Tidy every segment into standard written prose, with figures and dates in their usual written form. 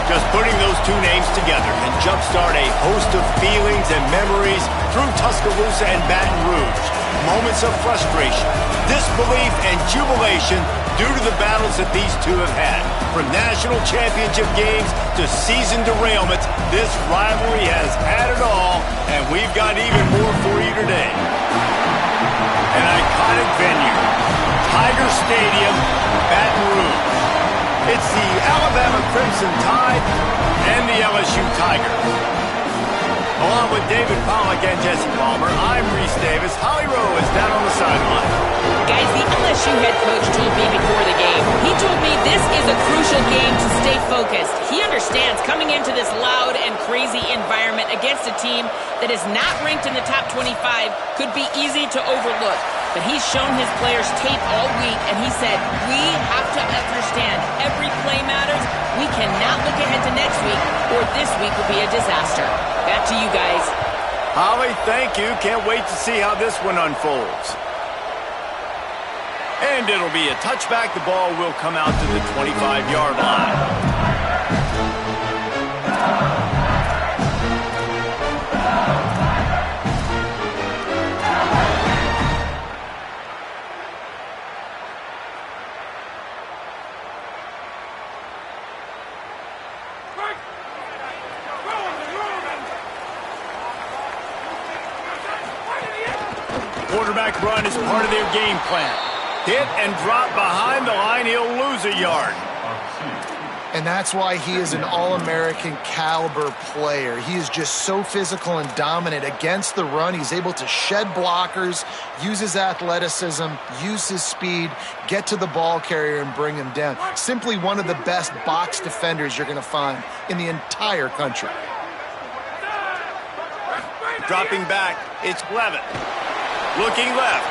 Just putting those two names together can jumpstart a host of feelings and memories through Tuscaloosa and Baton Rouge. Moments of frustration, disbelief, and jubilation due to the battles that these two have had. From national championship games to season derailments, this rivalry has had it all, and we've got even more for you today. An iconic venue, Tiger Stadium, Baton Rouge. It's the Alabama Crimson Tide and the LSU Tigers. Along with David Pollack and Jesse Palmer, I'm Reese Davis. Holly Rowe is down on the sideline. Guys, the LSU head coach told me before the game, he told me this is a crucial game to stay focused. He understands coming into this loud and crazy environment against a team that is not ranked in the top 25 could be easy to overlook. But he's shown his players tape all week, and he said, we have to understand every play matters. We cannot look ahead to next week, or this week will be a disaster. Back to you guys. Holly, thank you. Can't wait to see how this one unfolds. And it'll be a touchback. The ball will come out to the 25-yard line. Quarterback run is part of their game plan. Hit and drop behind the line, he'll lose a yard. And that's why he is an All-American caliber player. He is just so physical and dominant against the run. He's able to shed blockers, use his athleticism, use his speed, get to the ball carrier and bring him down. Simply one of the best box defenders you're going to find in the entire country. Dropping back, it's Levitt. Looking left.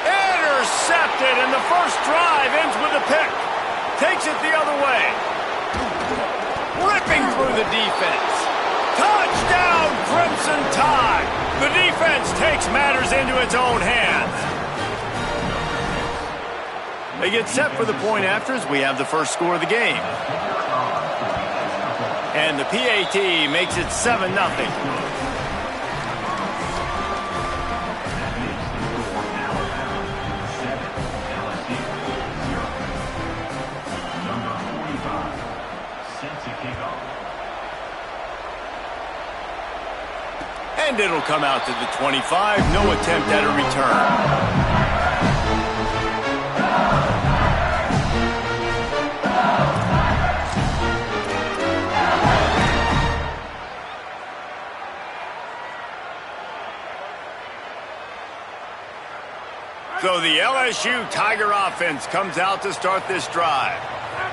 Intercepted, and the first drive ends with a pick. Takes it the other way. Ripping through the defense. Touchdown, Crimson Tide. The defense takes matters into its own hands. They get set for the point after as we have the first score of the game. And the PAT makes it 7-0. And it'll come out to the 25. No attempt at a return. So the LSU Tiger offense comes out to start this drive.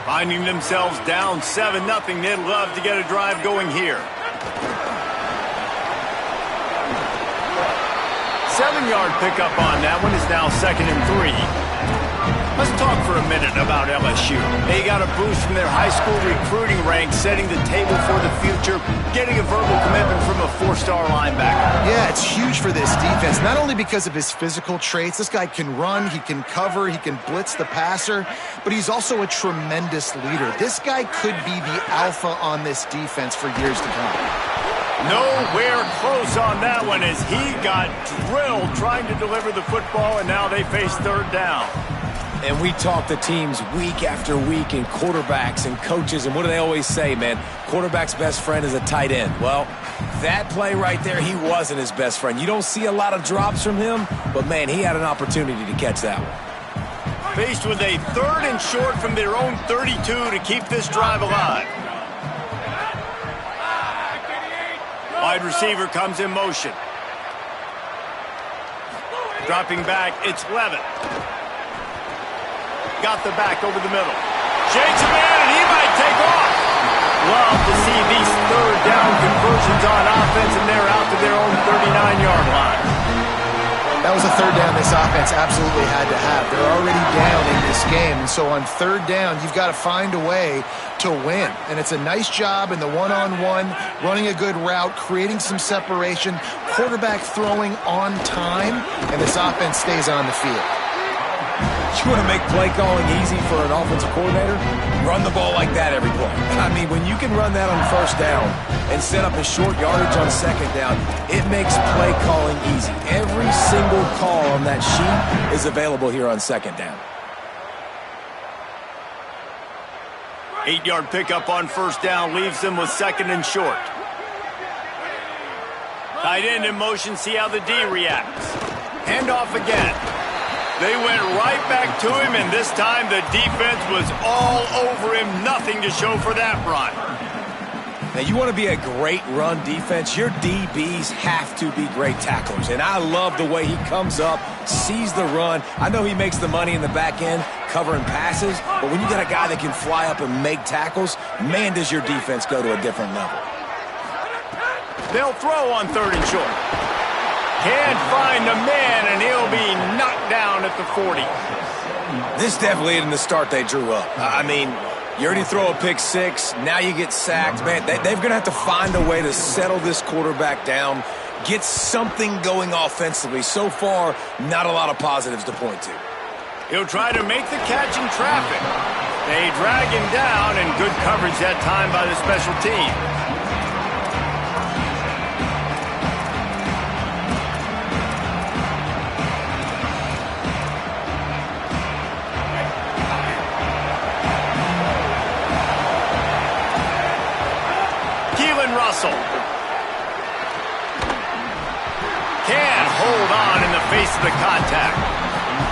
Finding themselves down 7-0, they'd love to get a drive going here. 7-yard pickup on that one is now 2nd and 3. Let's talk for a minute about LSU. They got a boost from their high school recruiting ranks, setting the table for the future, getting a verbal commitment from a 4-star linebacker. Yeah, it's huge for this defense, not only because of his physical traits. This guy can run, he can cover, he can blitz the passer, but he's also a tremendous leader. This guy could be the alpha on this defense for years to come. Nowhere close on that one as he got drilled trying to deliver the football, and now they face third down. And we talk to teams week after week and quarterbacks and coaches, and what do they always say, man? Quarterback's best friend is a tight end. Well, that play right there, he wasn't his best friend. You don't see a lot of drops from him, but, man, he had an opportunity to catch that one. Faced with a 3rd and short from their own 32 to keep this drive alive. Wide receiver comes in motion. Dropping back, it's Levitt. Got the back over the middle. Shakes a man, and he might take off. Love to see these 3rd down conversions on offense, and they're out to their own 39-yard line. That was a 3rd down this offense absolutely had to have. They're already down in this game, and so on 3rd down, you've got to find a way to win. And it's a nice job in the one-on-one, running a good route, creating some separation, quarterback throwing on time, and this offense stays on the field. You want to make play calling easy for an offensive coordinator? Run the ball like that every play. I mean, when you can run that on first down and set up a short yardage on second down, it makes play calling easy. Every single call on that sheet is available here on second down. 8-yard pickup on first down leaves them with second and short. Tight end in motion, see how the D reacts. Handoff again. They went right back to him, and this time the defense was all over him. Nothing to show for that run. Now, you want to be a great run defense, your DBs have to be great tacklers. And I love the way he comes up, sees the run. I know he makes the money in the back end covering passes, but when you got a guy that can fly up and make tackles, man, does your defense go to a different level. They'll throw on third and short. Can't find the man, and he'll be knocked down at the 40. This definitely isn't the start they drew up. I mean, you already throw a pick six, now you get sacked. Man, they're going to have to find a way to settle this quarterback down, get something going offensively. So far, not a lot of positives to point to. He'll try to make the catch in traffic. They drag him down, and good coverage that time by the special team. Can't hold on in the face of the contact.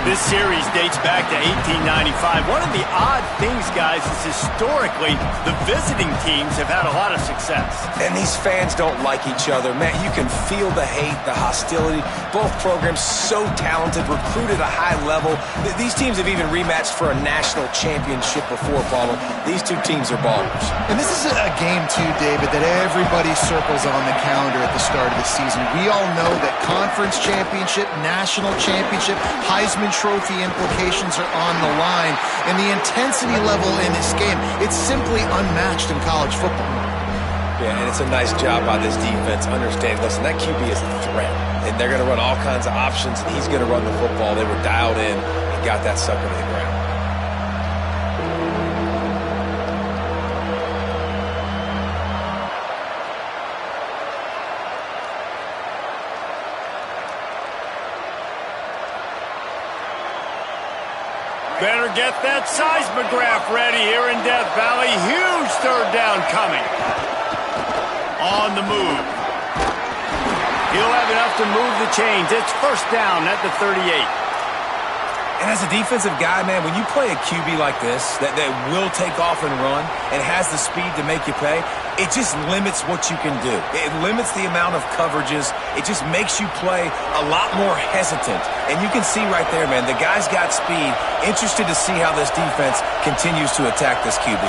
This series dates back to 1895. One of the odd things, guys, is historically the visiting teams have had a lot of success. And these fans don't like each other. Man, you can feel the hate, the hostility. Both programs so talented, recruited at a high level. These teams have even rematched for a national championship before, Paulo. These two teams are ballers. And this is a game, too, David, that everybody circles on the calendar at the start of the season. We all know that conference championship, national championship, Heisman Trophy implications are on the line. And the intensity level in this game, it's simply unmatched in college football. Yeah, and it's a nice job by this defense. Understand, listen, that QB is a threat. And they're going to run all kinds of options, and he's going to run the football. They were dialed in and got that sucker to the ground. Better get that seismograph ready here in Death Valley. Huge third down coming. On the move. He'll have enough to move the chains. It's first down at the 38. And as a defensive guy, man, when you play a QB like this that will take off and run and has the speed to make you pay, it just limits what you can do. It limits the amount of coverages. It just makes you play a lot more hesitant. And you can see right there, man, the guy's got speed. Interested to see how this defense continues to attack this QB.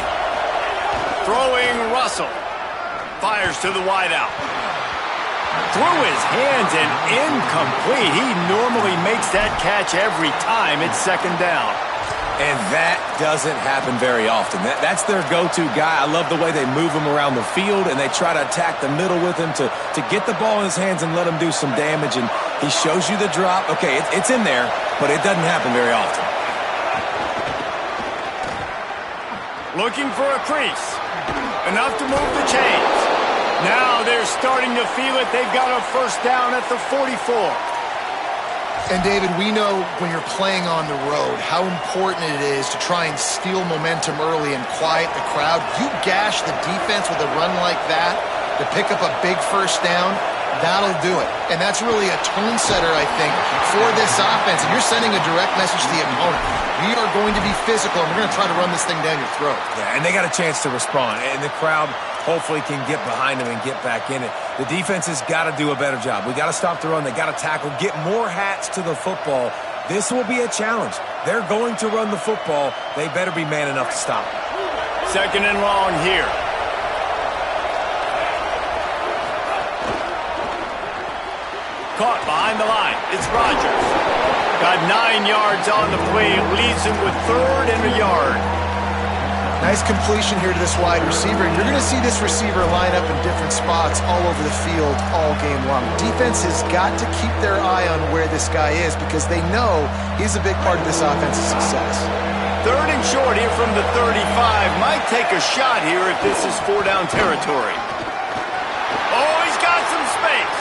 Throwing Russell. Fires to the wideout. Through his hands and incomplete. He normally makes that catch every time. It's second down. And that doesn't happen very often. That's their go-to guy. I love the way they move him around the field, and they try to attack the middle with him to get the ball in his hands and let him do some damage. And he shows you the drop. Okay, it's in there, but it doesn't happen very often. Looking for a crease. Enough to move the chains. Now they're starting to feel it. They've got a first down at the 44. And, David, we know when you're playing on the road how important it is to try and steal momentum early and quiet the crowd. You gash the defense with a run like that to pick up a big first down, that'll do it. And that's really a tone setter, I think, for this offense. And you're sending a direct message to the opponent. We are going to be physical, and we're going to try to run this thing down your throat. Yeah, and they got a chance to respond. And the crowd hopefully can get behind them and get back in it. The defense has got to do a better job. We got to stop the run. They got to tackle, get more hats to the football. This will be a challenge. They're going to run the football. They better be man enough to stop it. Second and long here. Caught behind the line. It's Rodgers. Got 9 yards on the play. It leaves him with third and a yard. Nice completion here to this wide receiver. You're going to see this receiver line up in different spots all over the field all game long. Defense has got to keep their eye on where this guy is because they know he's a big part of this offense's success. 3rd and short here from the 35. Might take a shot here if this is 4-down territory. Oh, he's got some space.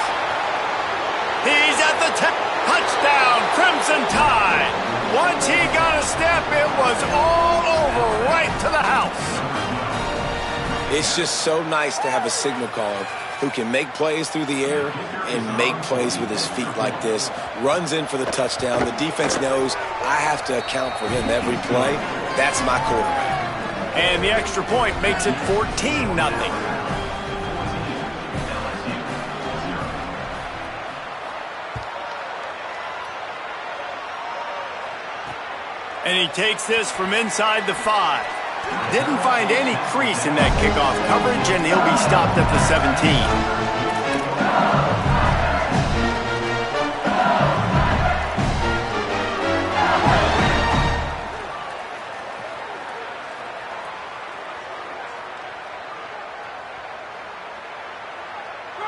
He's at the touchdown, Crimson Tide. Once he got a step, it was all over, right to the house. It's just so nice to have a signal caller who can make plays through the air and make plays with his feet like this. Runs in for the touchdown. The defense knows I have to account for him every play. That's my quarterback. And the extra point makes it 14-0. And he takes this from inside the 5. Didn't find any crease in that kickoff coverage, and he'll be stopped at the 17.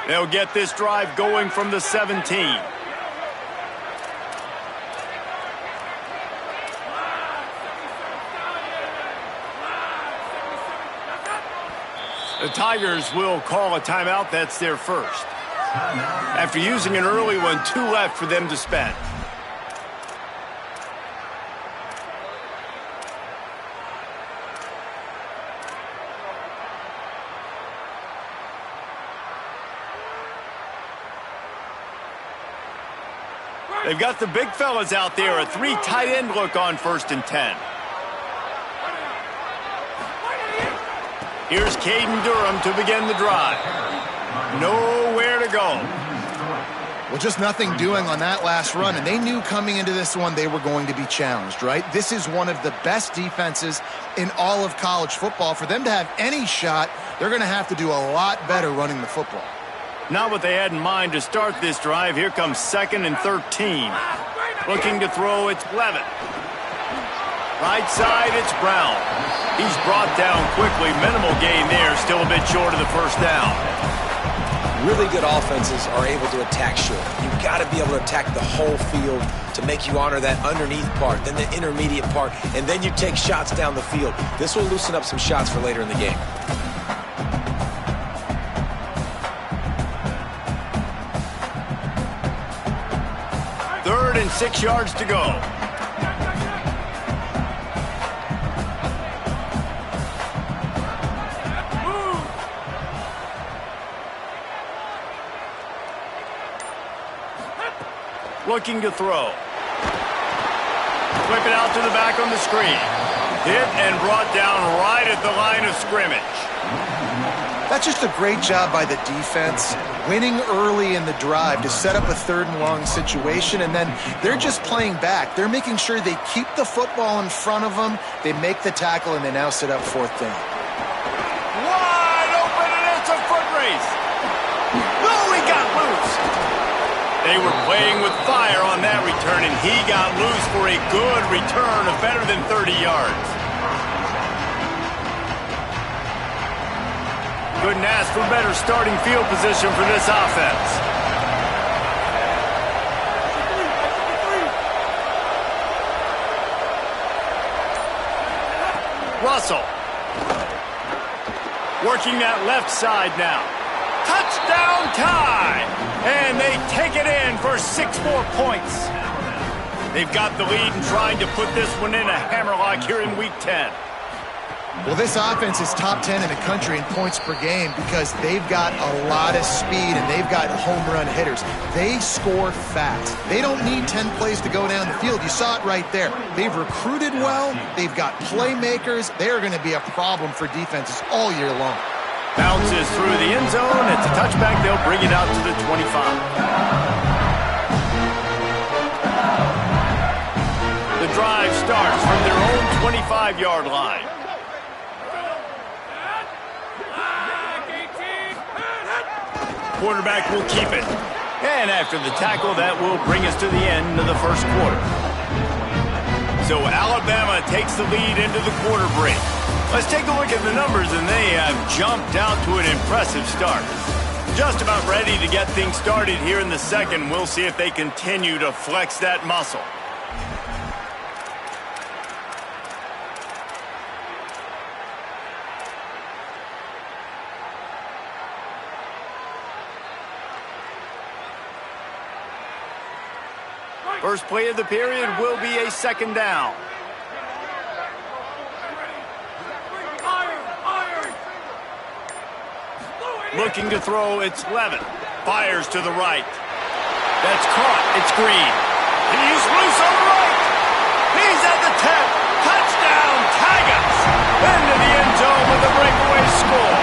They'll get this drive going from the 17. The Tigers will call a timeout. That's their first. After using an early one, 2 left for them to spend. They've got the big fellas out there. A 3 tight end look on 1st and 10. Here's Caden Durham to begin the drive. Nowhere to go. Well, just nothing doing on that last run, and they knew coming into this one they were going to be challenged, right? This is one of the best defenses in all of college football. For them to have any shot, they're going to have to do a lot better running the football. Not what they had in mind to start this drive. Here comes 2nd and 13. Looking to throw, it's Levitt. Right side, it's Brown. He's brought down quickly. Minimal gain there. Still a bit short of the 1st down. Really good offenses are able to attack short. You've got to be able to attack the whole field to make you honor that underneath part, then the intermediate part, and then you take shots down the field. This will loosen up some shots for later in the game. Third and 6 yards to go. Looking to throw. Whip it out to the back on the screen. Hit and brought down right at the line of scrimmage. That's just a great job by the defense, winning early in the drive to set up a 3rd and long situation, and then they're just playing back. They're making sure they keep the football in front of them, they make the tackle, and they now set up 4th down. Wide open, and it's a foot race. Oh, he got loose. They were playing with fire on that return, and he got loose for a good return of better than 30 yards. Couldn't ask for better starting field position for this offense. Russell. Working that left side now. Touchdown Tide! And they take it in for 6 more points. They've got the lead and trying to put this one in a hammerlock here in Week 10. Well, this offense is top 10 in the country in points per game because they've got a lot of speed and they've got home run hitters. They score fast. They don't need 10 plays to go down the field. You saw it right there. They've recruited well. They've got playmakers. They are going to be a problem for defenses all year long. Bounces through the end zone. It's a touchback. They'll bring it out to the 25. The drive starts from their own 25-yard line. Quarterback will keep it. And after the tackle, that will bring us to the end of the 1st quarter. So Alabama takes the lead into the quarter break. Let's take a look at the numbers, and they have jumped out to an impressive start. Just about ready to get things started here in the second. We'll see if they continue to flex that muscle. First play of the period will be a second down. Looking to throw, it's Levin. Fires to the right. That's caught. It's Green. He's loose on the right. He's at the 10. Touchdown, Tigers. Into the end zone with a breakaway score.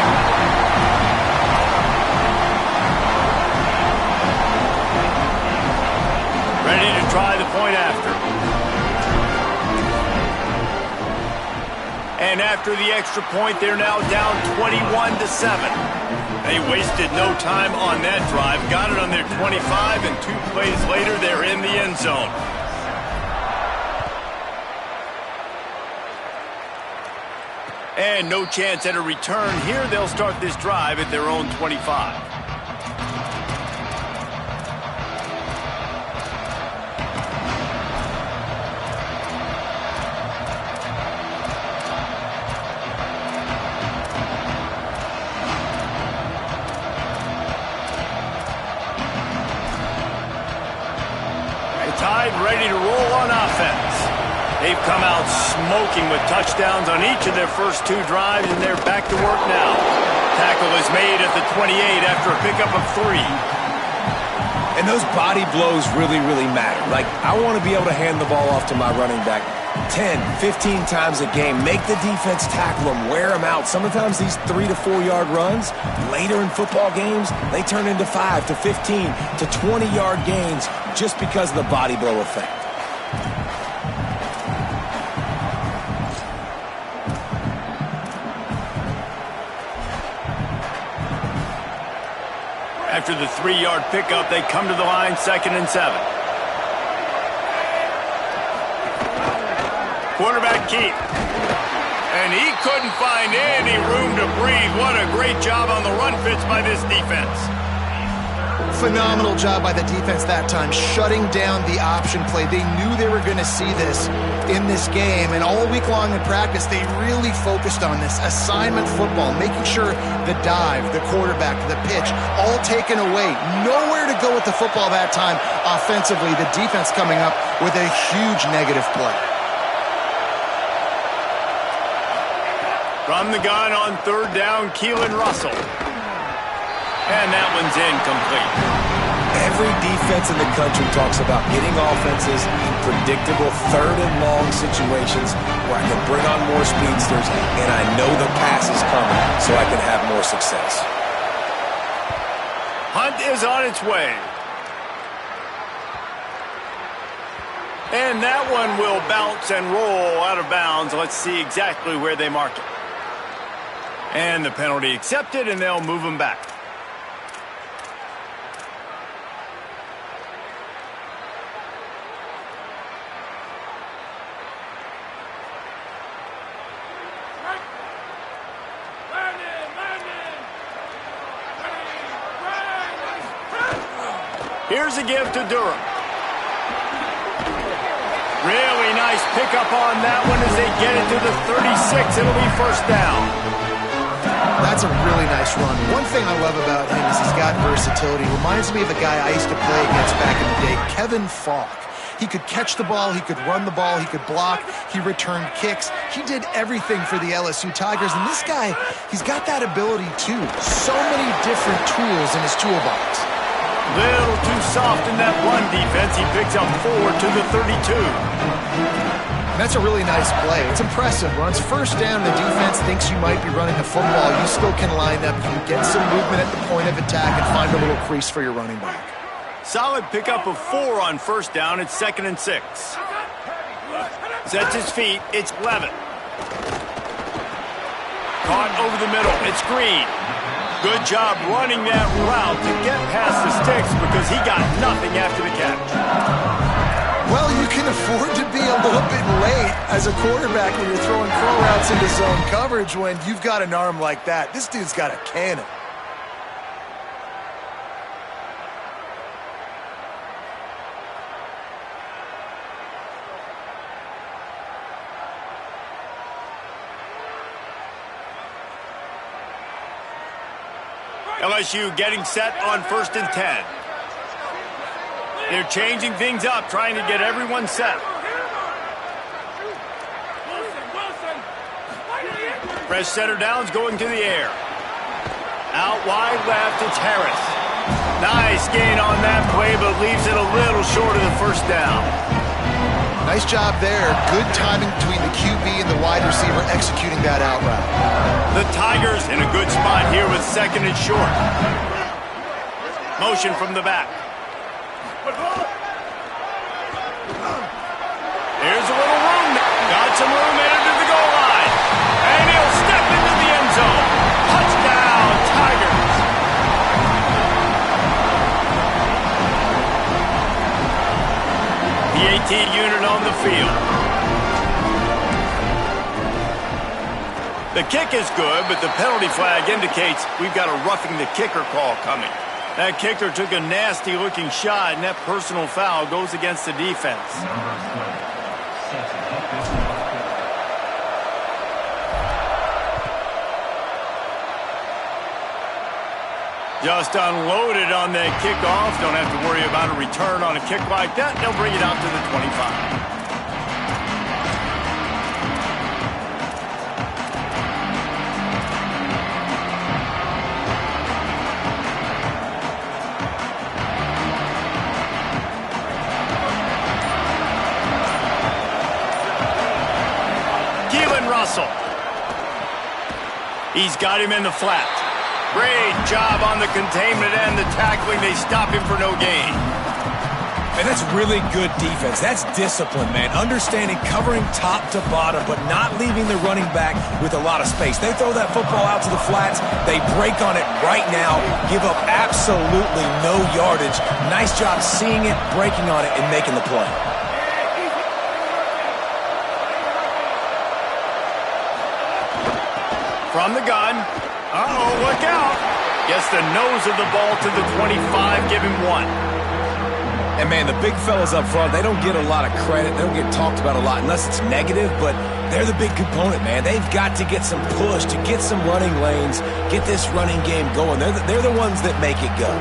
Ready to try the point after. And after the extra point, they're now down 21-7. They wasted no time on that drive. Got it on their 25, and 2 plays later, they're in the end zone. And no chance at a return here. They'll start this drive at their own 25. Tide ready to roll on offense. They've come out smoking with touchdowns on each of their first 2 drives, and they're back to work now. Tackle is made at the 28 after a pickup of 3. And those body blows really, really matter. Like, I want to be able to hand the ball off to my running back 10, 15 times a game. Make the defense tackle them, wear them out. Sometimes these 3 to 4 yard runs, later in football games, they turn into 5 to 15 to 20 yard gains just because of the body blow effect. After the 3-yard pickup, they come to the line, 2nd and 7. Quarterback keep. And he couldn't find any room to breathe. What a great job on the run fits by this defense. Phenomenal job by the defense that time, shutting down the option play. They knew they were going to see this in this game, and all week long in practice, they really focused on this assignment football, making sure the dive, the quarterback, the pitch, all taken away. Nowhere to go with the football that time offensively. The defense coming up with a huge negative play. From the gun on 3rd down, Keelan Russell. And that one's incomplete. Every defense in the country talks about getting offenses in predictable 3rd and long situations where I can bring on more speedsters and I know the pass is coming so I can have more success. Hunt is on its way. And that one will bounce and roll out of bounds. Let's see exactly where they mark it. And the penalty accepted, and they'll move him back. Here's a give to Durham. Really nice pickup on that one as they get it to the 36. It'll be 1st down. That's a really nice run. One thing I love about him is he's got versatility. Reminds me of a guy I used to play against back in the day, Kevin Falk. He could catch the ball, he could run the ball, he could block, he returned kicks. He did everything for the LSU Tigers, and this guy, he's got that ability too. So many different tools in his toolbox. Little too soft in that run defense. He picks up 4 to the 32. That's a really nice play. It's impressive. Runs 1st down, the defense thinks you might be running the football. You still can line up, you can get some movement at the point of attack and find a little crease for your running back. Solid pickup of 4 on 1st down. It's 2nd and 6. Sets his feet. It's Levin. Caught over the middle. It's Green. Good job running that route to get past the sticks because he got nothing after the catch. Well, you can afford to be a little bit late as a quarterback when you're throwing crow routes into zone coverage when you've got an arm like that. This dude's got a cannon. LSU getting set on 1st and 10. They're changing things up, trying to get everyone set. Press center downs going to the air. Out wide left, it's Harris. Nice gain on that play, but leaves it a little short of the first down. Nice job there. Good timing between the QB and the wide receiver executing that out route. The Tigers in a good spot here with 2nd and short. Motion from the back. There's a little room. Got some room into the goal line. And he'll step into the end zone. Touchdown, Tigers. The 18 unit on the field. The kick is good, but the penalty flag indicates we've got a roughing the kicker call coming. That kicker took a nasty-looking shot, and that personal foul goes against the defense. Just unloaded on that kickoff. Don't have to worry about a return on a kick like that. They'll bring it out to the 25. Russell. He's got him in the flat. Great job on the containment and the tackling. They stop him for no gain. And that's really good defense. That's discipline, man. Understanding covering top to bottom, but not leaving the running back with a lot of space. They throw that football out to the flats. They break on it right now, give up absolutely no yardage. Nice job seeing it, breaking on it, and making the play. From the gun. Uh-oh, look out. Gets the nose of the ball to the 25, give him 1. And, man, the big fellas up front, they don't get a lot of credit. They don't get talked about a lot unless it's negative, but they're the big component, man. They've got to get some push, to get some running lanes, get this running game going. They're the ones that make it go.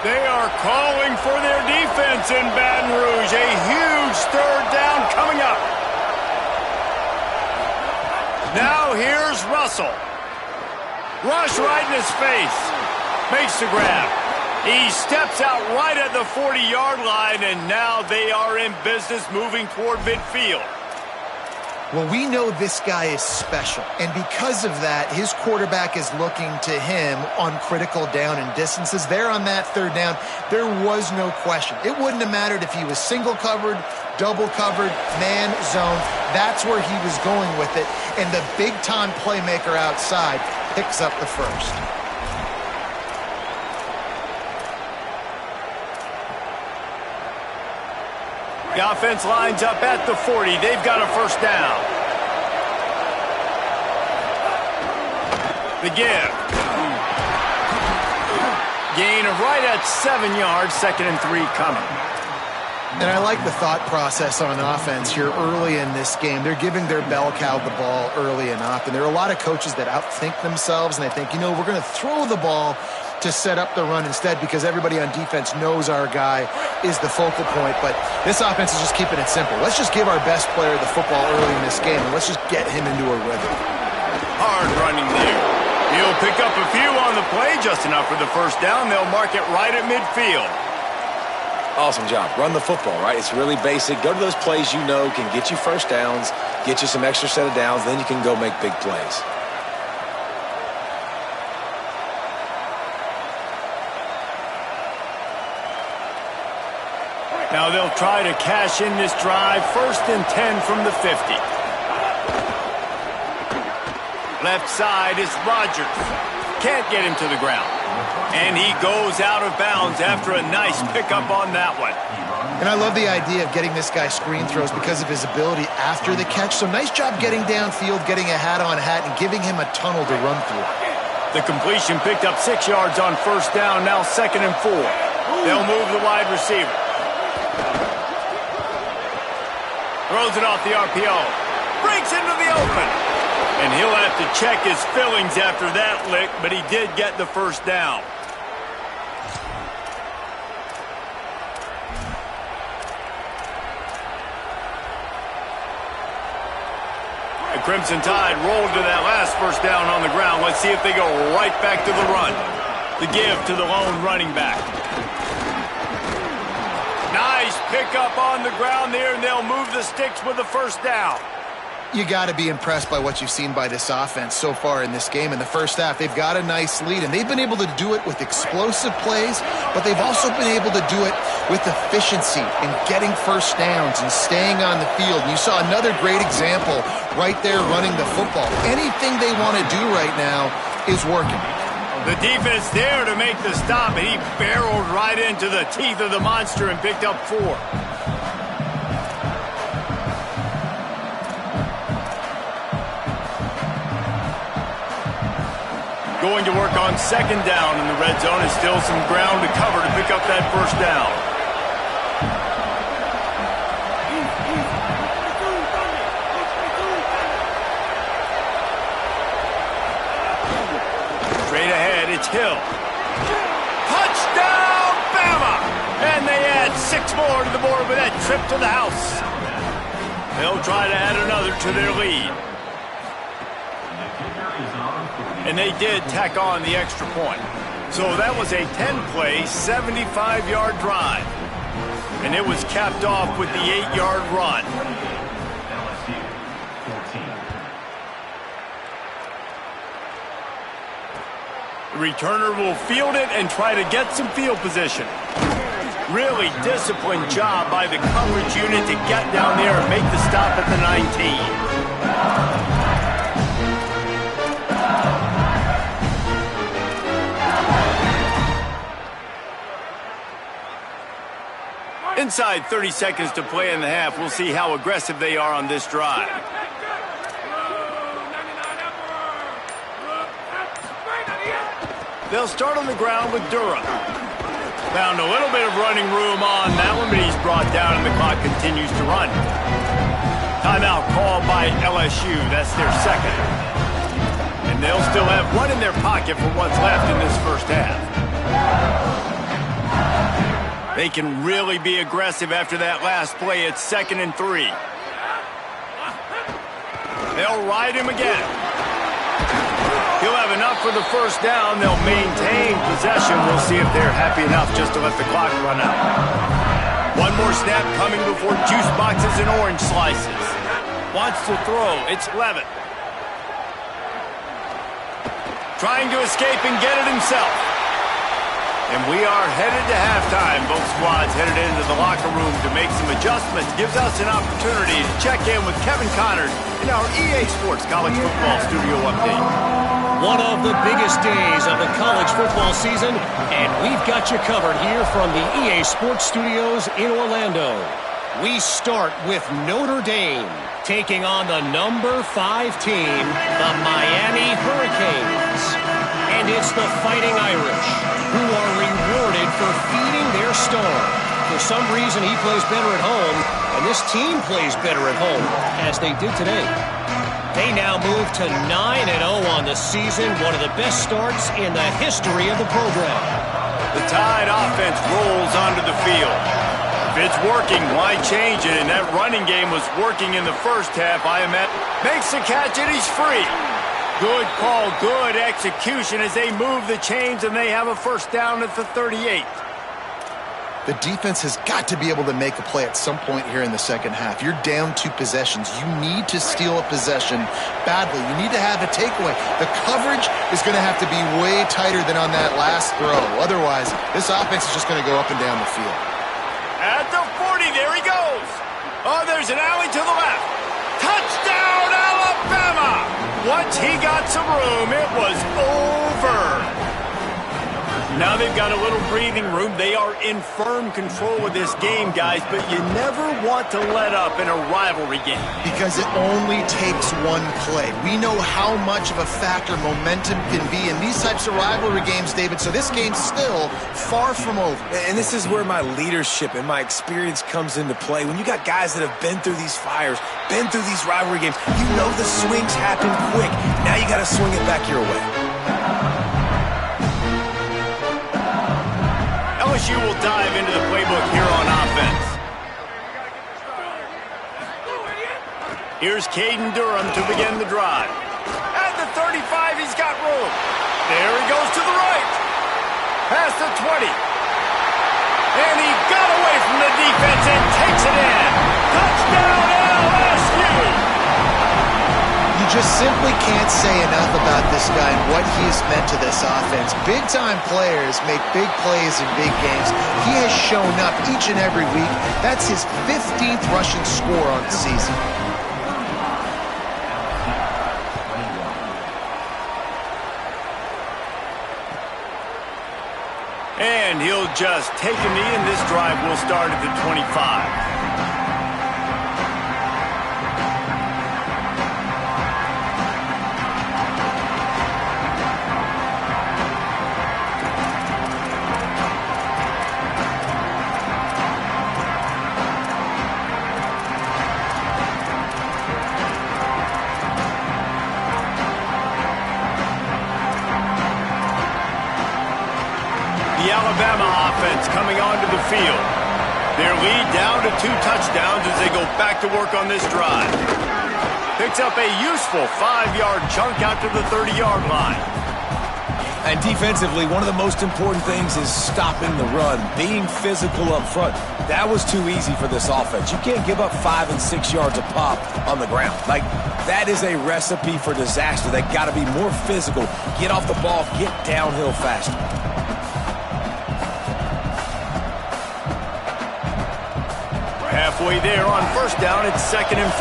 They are calling for their defense in Baton Rouge. A huge 3rd down coming up. Now here's Russell. Rush right in his face. Makes the grab. He steps out right at the 40-yard line, and now they are in business moving toward midfield. Well, we know this guy is special, and because of that, his quarterback is looking to him on critical down and distances. There on that 3rd down, there was no question. It wouldn't have mattered if he was single covered, double covered, man, zone. That's where he was going with it, and the big-time playmaker outside picks up the first. The offense lines up at the 40. They've got a 1st down. The give. Gain of right at 7 yards. 2nd and 3 coming. And I like the thought process on offense here early in this game. They're giving their bell cow the ball early and often. There are a lot of coaches that outthink themselves, and they think, you know, we're going to throw the ball to set up the run instead because everybody on defense knows our guy is the focal point. But this offense is just keeping it simple. Let's just give our best player the football early in this game, and let's just get him into a rhythm. Hard running there. He'll pick up a few on the play, just enough for the 1st down. They'll mark it right at midfield. Awesome job. Run the football, right? It's really basic. Go to those plays you know can get you 1st downs, get you some extra set of downs, then you can go make big plays. Now they'll try to cash in this drive. 1st and 10 from the 50. Left side is Rodgers. Can't get him to the ground. And he goes out of bounds after a nice pickup on that one. And I love the idea of getting this guy screen throws because of his ability after the catch. So nice job getting downfield, getting a hat-on-hat, and giving him a tunnel to run through. The completion picked up 6 yards on first down, now 2nd and 4. They'll move the wide receiver. Throws it off the RPO. Breaks into the open. And he'll have to check his fillings after that lick, but he did get the first down. The Crimson Tide rolled to that last first down on the ground. Let's see if they go right back to the run. The give to the lone running back. Nice pickup on the ground there, and they'll move the sticks with the first down. You got to be impressed by what you've seen by this offense so far in this game. In the first half, they've got a nice lead, and they've been able to do it with explosive plays, but they've also been able to do it with efficiency and getting first downs and staying on the field. And you saw another great example right there running the football. Anything they want to do right now is working. The defense there to make the stop, and he barreled right into the teeth of the monster and picked up 4. Going to work on 2nd down in the red zone, and still some ground to cover to pick up that first down. Straight ahead, it's Hill. Touchdown, Bama! And they add 6 more to the board with that trip to the house. They'll try to add another to their lead. And they did tack on the extra point. So that was a 10-play, 75-yard drive. And it was capped off with the 8-yard run. The returner will field it and try to get some field position. Really disciplined job by the coverage unit to get down there and make the stop at the 19. Inside 30 seconds to play in the half. We'll see how aggressive they are on this drive. They'll start on the ground with Durham. Found a little bit of running room on that one, but he's brought down and the clock continues to run. Timeout called by LSU. That's their 2nd. And they'll still have one in their pocket for what's left in this first half. They can really be aggressive after that last play. It's 2nd and 3. They'll ride him again. He'll have enough for the first down. They'll maintain possession. We'll see if they're happy enough just to let the clock run out. One more snap coming before juice boxes and orange slices. Wants to throw. It's Levitt. Trying to escape and get it himself. And we are headed to halftime. Both squads headed into the locker room to make some adjustments. Gives us an opportunity to check in with Kevin Connors in our EA Sports College Football Studio Update. One of the biggest days of the college football season, and we've got you covered here from the EA Sports Studios in Orlando. We start with Notre Dame taking on the number 5 team, the Miami Hurricanes. And it's the Fighting Irish who are rewarded for feeding their star. For some reason, he plays better at home, and this team plays better at home, as they did today. They now move to 9-0 on the season, one of the best starts in the history of the program. The Tide offense rolls onto the field. If it's working, why change it? And that running game was working in the first half. Iamet makes the catch, and he's free. Good call, good execution as they move the chains, and they have a first down at the 38. The defense has got to be able to make a play at some point here in the second half. You're down 2 possessions. You need to steal a possession badly. You need to have a takeaway. The coverage is going to have to be way tighter than on that last throw. Otherwise, this offense is just going to go up and down the field. At the 40, there he goes. Oh, there's an alley to the left. Touchdown, Alabama! once he got some room, it was over. Now they've got a little breathing room. They are in firm control of this game, guys, but you never want to let up in a rivalry game. Because it only takes one play. We know how much of a factor momentum can be in these types of rivalry games, David, so this game's still far from over. And this is where my leadership and my experience comes into play. When you got guys that have been through these fires, been through these rivalry games, you know the swings happen quick. Now you got to swing it back your way. LSU will dive into the playbook here on offense. Here's Caden Durham to begin the drive. At the 35, he's got room. There he goes to the right. Past the 20. And he got away from the defense and takes it in. Touchdown LSU! You just simply can't say enough about this guy and what he has meant to this offense. Big-time players make big plays in big games. He has shown up each and every week. That's his 15th rushing score on the season. And he'll just take a knee, and this drive will start at the 25. The Alabama offense coming onto the field. Their lead down to 2 touchdowns as they go back to work on this drive. Picks up a useful 5-yard chunk out to the 30-yard line. And defensively, one of the most important things is stopping the run, being physical up front. That was too easy for this offense. You can't give up 5 and 6 yards a pop on the ground. Like, that is a recipe for disaster. They got to be more physical, get off the ball, get downhill faster. Halfway there on first down, it's 2nd and 5.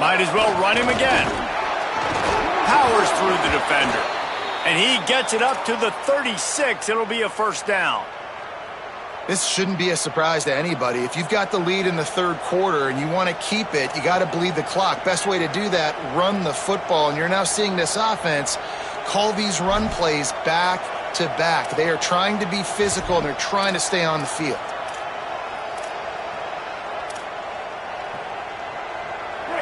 Might as well run him again. Powers through the defender. And he gets it up to the 36. It'll be a first down. This shouldn't be a surprise to anybody. If you've got the lead in the third quarter and you want to keep it, you got to bleed the clock. Best way to do that, run the football. And you're now seeing this offense call these run plays back to back. They are trying to be physical and they're trying to stay on the field.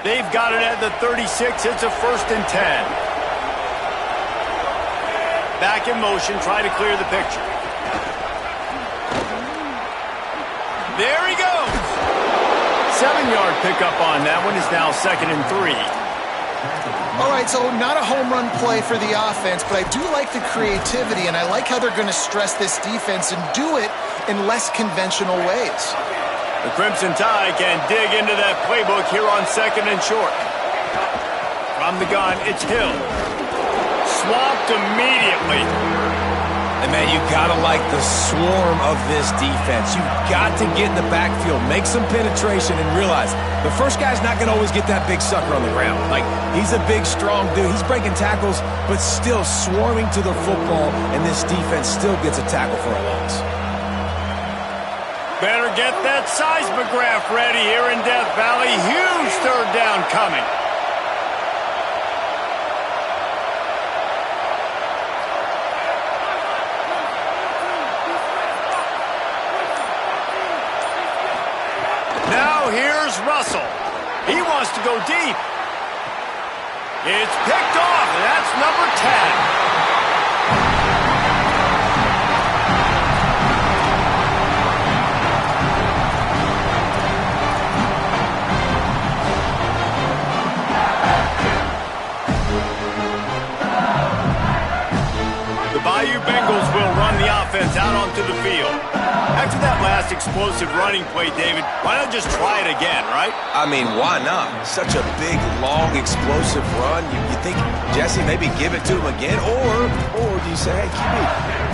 They've got it at the 36. It's a 1st and 10. Back in motion, try to clear the picture. There he goes. 7-yard pickup on that one is now 2nd and 3. All right, so not a home run play for the offense, but I do like the creativity, and I like how they're going to stress this defense and do it in less conventional ways. The Crimson Tide can dig into that playbook here on 2nd and short. From the gun, it's Hill. Swamped immediately. And, man, you got to like the swarm of this defense. You've got to get in the backfield, make some penetration, and realize the first guy's not going to always get that big sucker on the ground. Like, he's a big, strong dude. He's breaking tackles, but still swarming to the football, and this defense still gets a tackle for a loss. Better get that seismograph ready here in Death Valley. Huge 3rd down coming. Now here's Russell. He wants to go deep. It's picked off, and that's number 10. Bayou Bengals will run the offense out onto the field. After that last explosive running play, David, why not just try it again, right? I mean, why not? Such a big, long, explosive run. You think, Jesse, maybe give it to him again, or do you say, hey, QB,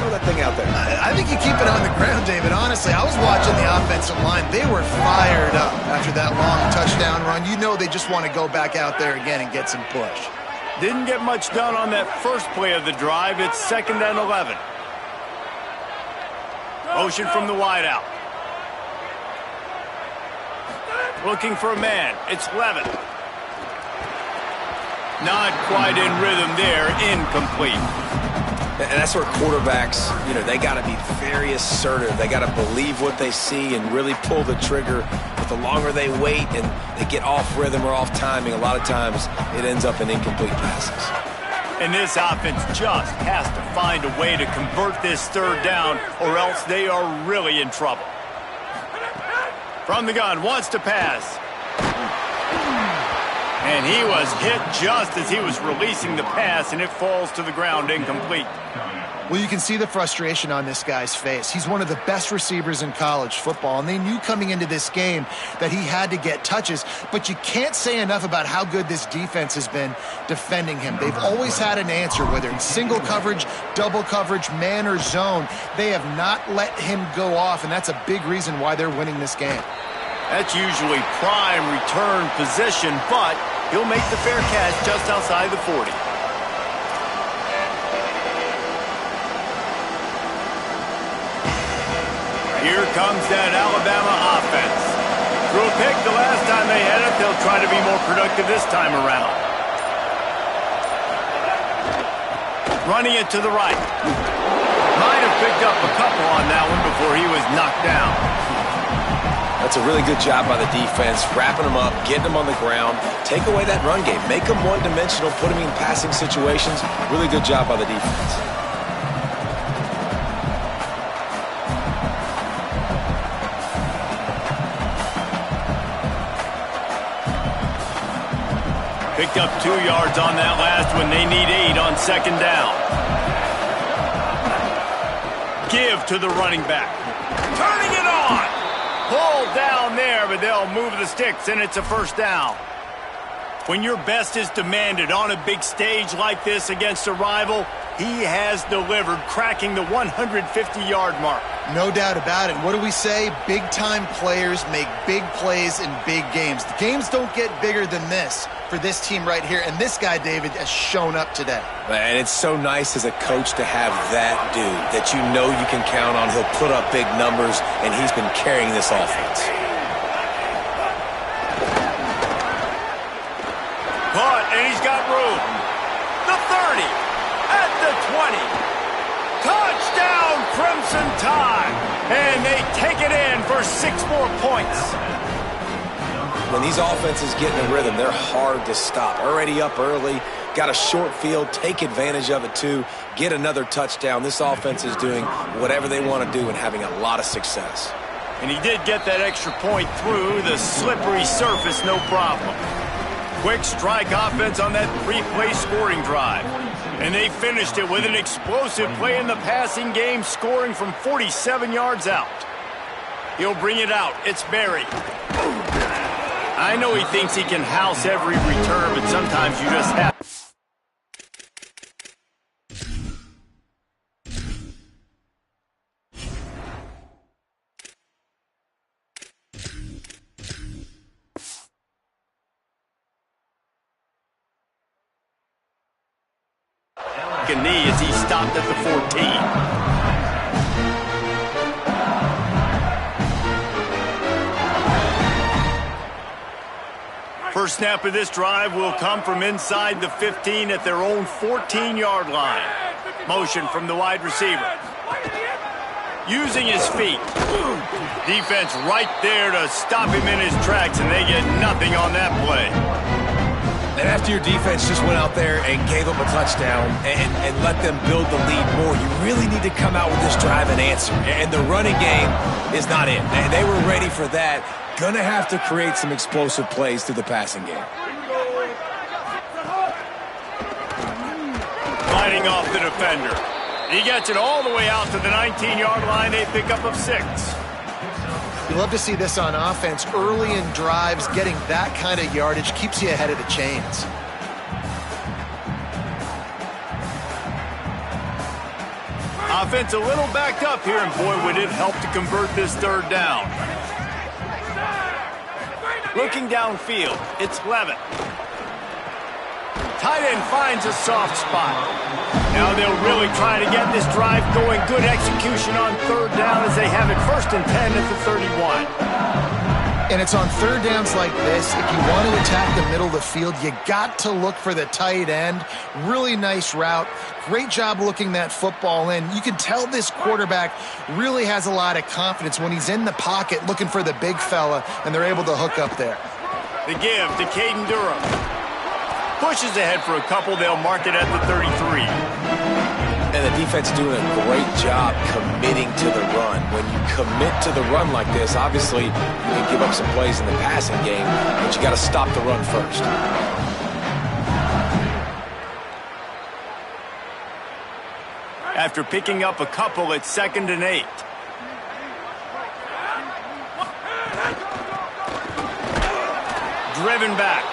throw that thing out there? I think you keep it on the ground, David. Honestly, I was watching the offensive line. They were fired up after that long touchdown run. You know they just want to go back out there again and get some push. Didn't get much done on that first play of the drive. It's 2nd and 11. Motion from the wideout. Looking for a man. It's Levitt. Not quite in rhythm there. Incomplete. And that's where quarterbacks, they got to be very assertive. They got to believe what they see and really pull the trigger. But the longer they wait and they get off rhythm or off timing, a lot of times it ends up in incomplete passes. And this offense just has to find a way to convert this 3rd down, or else they are really in trouble. From the gun, wants to pass. And he was hit just as he was releasing the pass, and it falls to the ground incomplete. Well, you can see the frustration on this guy's face. He's one of the best receivers in college football, and they knew coming into this game that he had to get touches, but you can't say enough about how good this defense has been defending him. They've always had an answer, whether it's single coverage, double coverage, man or zone. They have not let him go off, and that's a big reason why they're winning this game. That's usually prime return position, but he'll make the fair catch just outside the 40. Here comes that Alabama offense. Threw a pick the last time they had it. They'll try to be more productive this time around. Running it to the right. Might have picked up a couple on that one before he was knocked down. That's a really good job by the defense, wrapping them up, getting them on the ground, take away that run game, make them one-dimensional, put them in passing situations. Really good job by the defense. Picked up 2 yards on that last one. They need 8 on 2nd down. Give to the running back. Turning it on. Pulled down there, but they'll move the sticks, and it's a 1st down. When your best is demanded on a big stage like this against a rival, he has delivered, cracking the 150-yard mark. No doubt about it. What do we say? Big-time players make big plays in big games. The games don't get bigger than this for this team right here, and this guy, David, has shown up today. And it's so nice as a coach to have that dude that you know you can count on. He'll put up big numbers, and he's been carrying this offense. Caught, and he's got room. The 30, at the 20. Touchdown, Crimson Tide! And they take it in for 6 more points. When these offenses get in a rhythm, they're hard to stop. Already up early, got a short field, take advantage of it too, get another touchdown. This offense is doing whatever they want to do and having a lot of success. And he did get that extra point through the slippery surface, no problem. Quick strike offense on that 3-play scoring drive. And they finished it with an explosive play in the passing game, scoring from 47 yards out. He'll bring it out. It's Berry. I know he thinks he can house every return, but sometimes you just have. A knee as he stopped at the 14. First snap of this drive will come from inside the 15 at their own 14-yard line. Motion from the wide receiver. Using his feet. Defense right there to stop him in his tracks, and they get nothing on that play. And after your defense just went out there and gave up a touchdown and let them build the lead more, you really need to come out with this drive and answer. And the running game is not in. And they were ready for that. Gonna have to create some explosive plays through the passing game. Fighting off the defender. He gets it all the way out to the 19-yard line. They pick up of 6. You love to see this on offense. Early in drives, getting that kind of yardage keeps you ahead of the chains. Offense a little backed up here, and boy, would it help to convert this third down. Looking downfield, it's Levitt. Tight end finds a soft spot. Now they'll really try to get this drive going. Good execution on third down as they have it 1st and 10 at the 31. And it's on third downs like this, if you want to attack the middle of the field, you got to look for the tight end. Really nice route. Great job looking that football in. You can tell this quarterback really has a lot of confidence when he's in the pocket looking for the big fella, and they're able to hook up there. The give to Caden Durham. Pushes ahead for a couple. They'll mark it at the 33. And the defense doing a great job committing to the run. When you commit to the run like this, obviously you can give up some plays in the passing game, but you got to stop the run first. After picking up a couple, it's 2nd and 8. Driven back.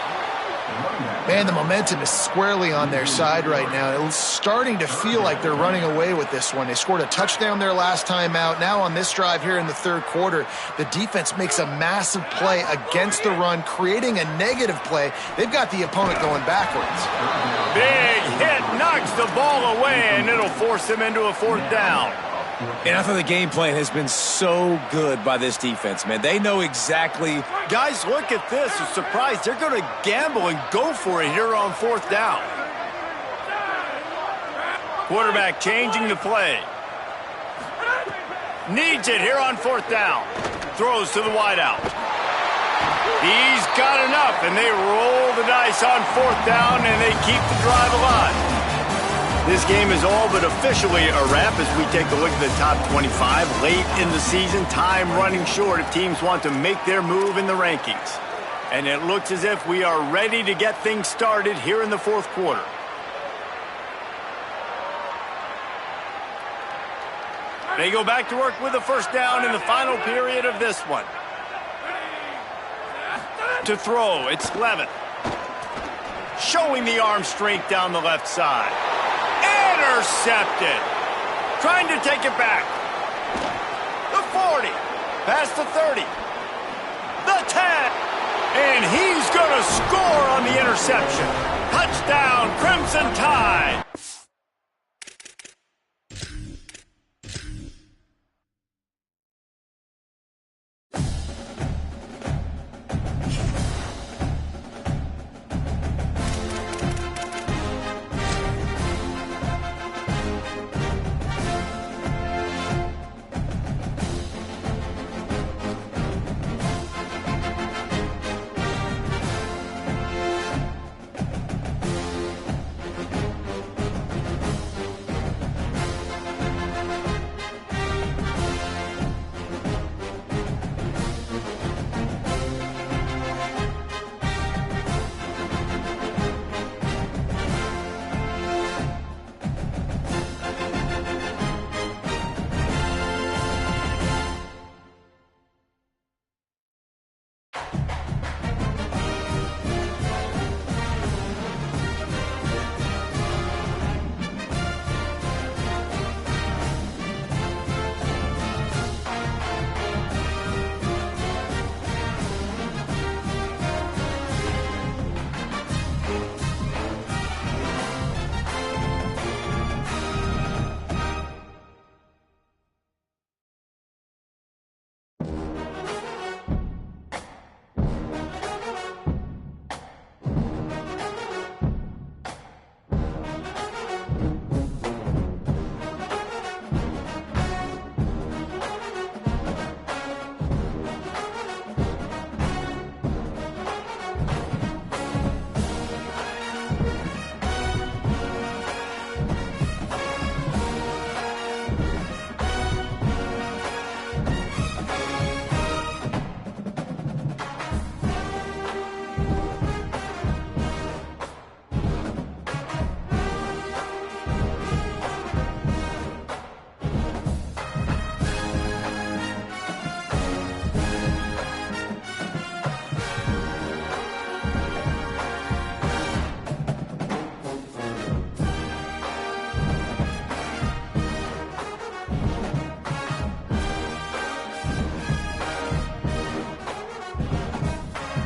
Man, the momentum is squarely on their side right now. It's starting to feel like they're running away with this one. They scored a touchdown their last time out. Now on this drive here in the third quarter, the defense makes a massive play against the run, creating a negative play. They've got the opponent going backwards. Big hit, knocks the ball away, and it'll force them into a 4th down. And I thought the game plan has been so good by this defense, man. They know exactly. Guys, look at this. I'm surprised. They're going to gamble and go for it here on 4th down. Quarterback changing the play. Needs it here on 4th down. Throws to the wideout. He's got enough, and they roll the dice on 4th down, and they keep the drive alive. This game is all but officially a wrap as we take a look at the top 25 late in the season. Time running short if teams want to make their move in the rankings. And it looks as if we are ready to get things started here in the 4th quarter. They go back to work with a 1st down in the final period of this one. To throw, it's Levitt. Showing the arm strength down the left side. Intercepted. Trying to take it back. The 40. Past the 30. The 10. And he's going to score on the interception. Touchdown, Crimson Tide.